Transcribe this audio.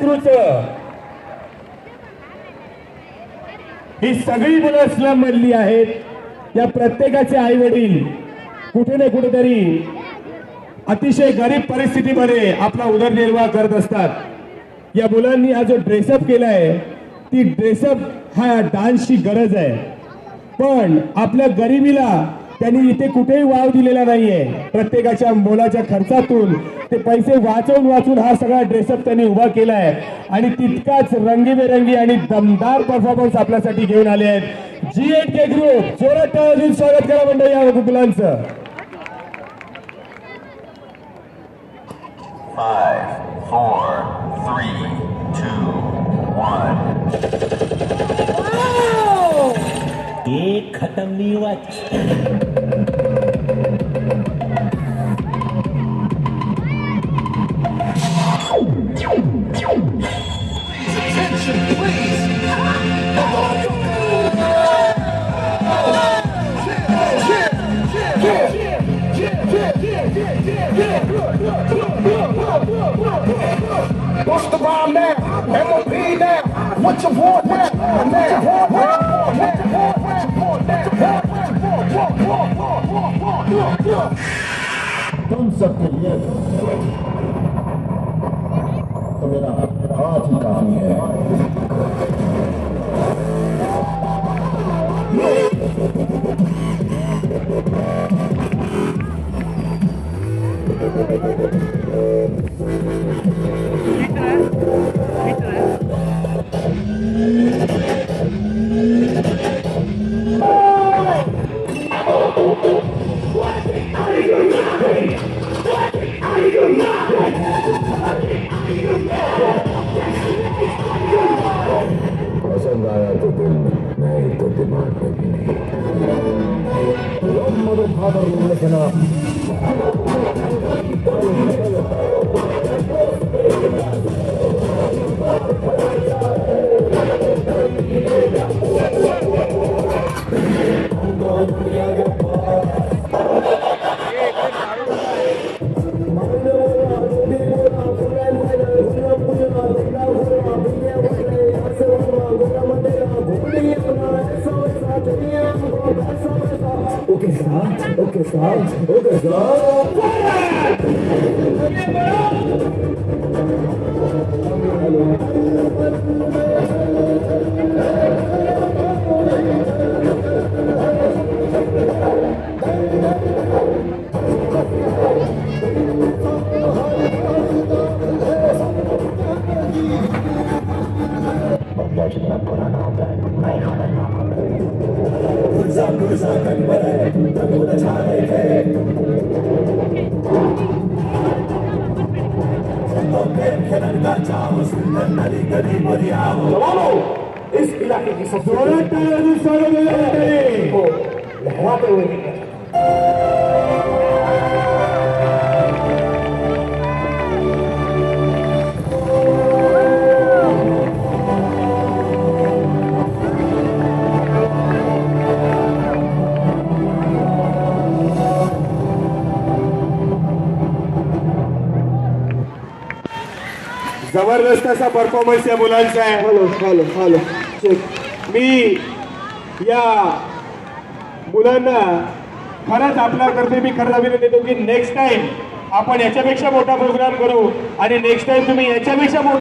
क्रूचं ही सगळी मुलं स्लम मधली आहेत। या प्रत्येकाचे आई वडील कुठे ना कुठेतरी अतिशय गरीब परिस्थितीमध्ये आपला उदरनिर्वाह करत असतात। या मुलांनी हा जो ड्रेसअप केलाय ती ड्रेसअप हा डान्सची गरज आहे, पण आपल्या गरिबीला त्यांनी इथे कुठेही वाव दिलेला नाहीये। प्रत्येकाच्या मोलाच्या खर्चातून ते पैसे वाचवून हा सगळा ड्रेसअप त्यांनी उभा केलाय आणि तितकाच रंगीबेरंगी आणि दमदार परफॉर्मन्स आपल्यासाठी घेऊन आले आहेत। G8K ग्रुप, जोरात टाळ्या देऊन स्वागत करा मंडळी या मुलांचं। 5, 4, 3, 2, 1 एक खत्म नहीं हुआ। What's the rhyme now? MOP now. What you want now? तुम सबके लिए तो मेरा हाथ ही काफी है। पसंद आया तो दिल में, नहीं तो दिमाग में भी नहीं। मदर फादर लिखना Okay, इस इलाके की सबसे लहराते हुए जबरदस्त असा परफॉर्मन्स या मुलांचा आहे। हॅलो मी या मुलांना खरंच आपल्याकडे मी खरं अभिनंदन देतो की नेक्स्ट टाइम आपण याच्यापेक्षा मोठा प्रोग्राम करू आणि नेक्स्ट टाइम तुम्ही याच्यापेक्षा